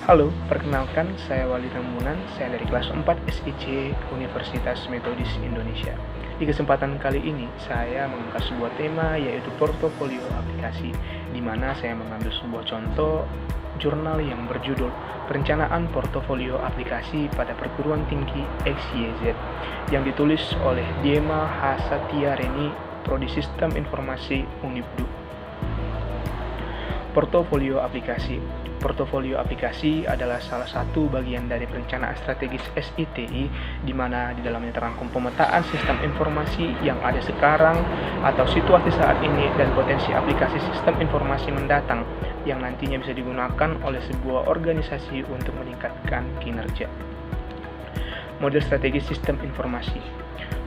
Halo, perkenalkan saya Wali Rambunan, saya dari kelas 4 SIC Universitas Metodis Indonesia. Di kesempatan kali ini, saya mengangkat sebuah tema yaitu portofolio aplikasi, di mana saya mengambil sebuah contoh jurnal yang berjudul Perencanaan Portofolio Aplikasi pada Perguruan Tinggi XYZ yang ditulis oleh Diema Hasatyareni, Prodi Sistem Informasi Unibdu. Portofolio aplikasi. Portofolio aplikasi adalah salah satu bagian dari perencanaan strategis SITI, di mana di dalamnya terangkum pemetaan sistem informasi yang ada sekarang atau situasi saat ini dan potensi aplikasi sistem informasi mendatang yang nantinya bisa digunakan oleh sebuah organisasi untuk meningkatkan kinerja. Model strategis sistem informasi.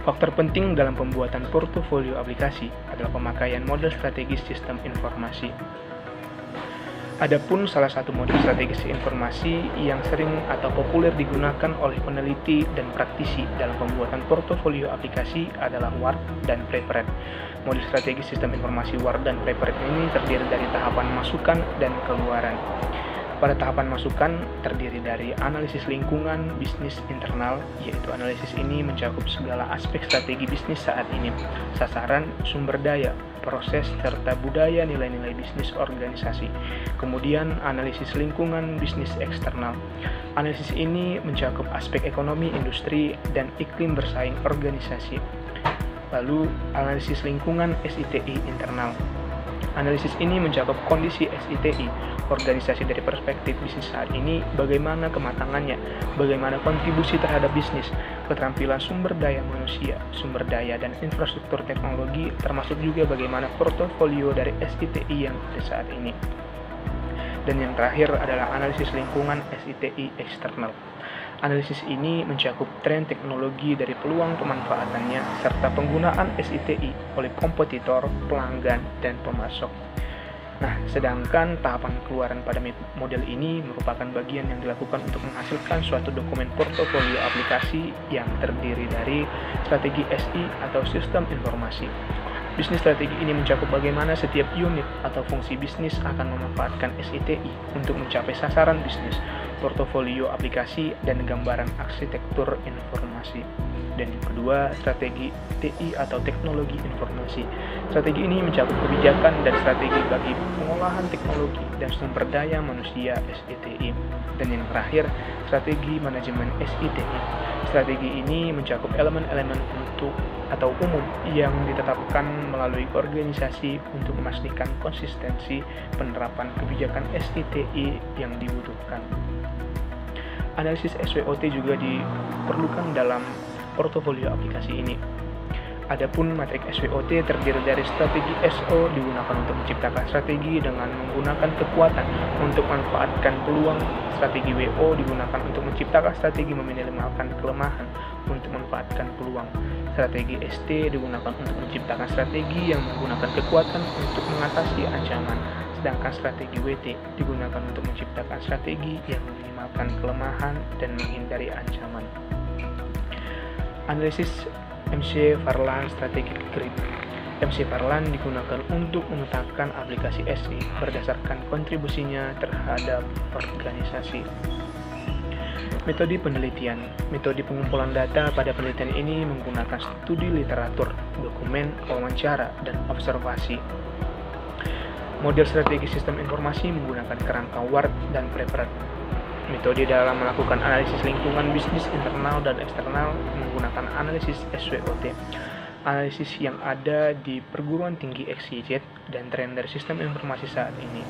Faktor penting dalam pembuatan portofolio aplikasi adalah pemakaian model strategis sistem informasi. Adapun salah satu model strategis informasi yang sering atau populer digunakan oleh peneliti dan praktisi dalam pembuatan portofolio aplikasi adalah WARD dan Prepared. Model strategis sistem informasi WARD dan Prepared ini terdiri dari tahapan masukan dan keluaran. Pada tahapan masukan terdiri dari analisis lingkungan bisnis internal, yaitu analisis ini mencakup segala aspek strategi bisnis saat ini, sasaran, sumber daya, proses, serta budaya nilai-nilai bisnis organisasi. Kemudian analisis lingkungan bisnis eksternal. Analisis ini mencakup aspek ekonomi, industri, dan iklim bersaing organisasi. Lalu analisis lingkungan SITI internal. Analisis ini mencakup kondisi SITI, organisasi dari perspektif bisnis saat ini, bagaimana kematangannya, bagaimana kontribusi terhadap bisnis, keterampilan sumber daya manusia, sumber daya dan infrastruktur teknologi, termasuk juga bagaimana portofolio dari SITI yang ada saat ini. Dan yang terakhir adalah analisis lingkungan SITI eksternal. Analisis ini mencakup tren teknologi dari peluang pemanfaatannya, serta penggunaan SITI oleh kompetitor, pelanggan, dan pemasok. Nah, sedangkan tahapan keluaran pada model ini merupakan bagian yang dilakukan untuk menghasilkan suatu dokumen portofolio aplikasi yang terdiri dari strategi SI atau sistem informasi. Bisnis strategi ini mencakup bagaimana setiap unit atau fungsi bisnis akan memanfaatkan SITI untuk mencapai sasaran bisnis, portofolio aplikasi, dan gambaran arsitektur informasi. Dan yang kedua, strategi TI atau teknologi informasi. Strategi ini mencakup kebijakan dan strategi bagi pengolahan teknologi dan sumber daya manusia SITI. Dan yang terakhir, strategi manajemen SITI. Strategi ini mencakup elemen-elemen atau umum yang ditetapkan melalui organisasi untuk memastikan konsistensi penerapan kebijakan SITI yang dibutuhkan. Analisis SWOT juga diperlukan dalam portofolio aplikasi ini. Adapun matrik SWOT terdiri dari strategi SO digunakan untuk menciptakan strategi dengan menggunakan kekuatan untuk memanfaatkan peluang, strategi WO digunakan untuk menciptakan strategi meminimalkan kelemahan untuk memanfaatkan peluang, strategi ST digunakan untuk menciptakan strategi yang menggunakan kekuatan untuk mengatasi ancaman, sedangkan strategi WT digunakan untuk menciptakan strategi yang meminimalkan kelemahan dan menghindari ancaman. Analisis MC Farland Strategic Grid. MC Farland digunakan untuk memetakan aplikasi SI berdasarkan kontribusinya terhadap organisasi. Metode penelitian. Metode pengumpulan data pada penelitian ini menggunakan studi literatur, dokumen, wawancara, dan observasi. Model strategi sistem informasi menggunakan kerangka WARD dan Prepared. Metode dalam melakukan analisis lingkungan bisnis internal dan eksternal menggunakan analisis SWOT. Analisis yang ada di perguruan tinggi XYZ dan tren dari sistem informasi saat ini.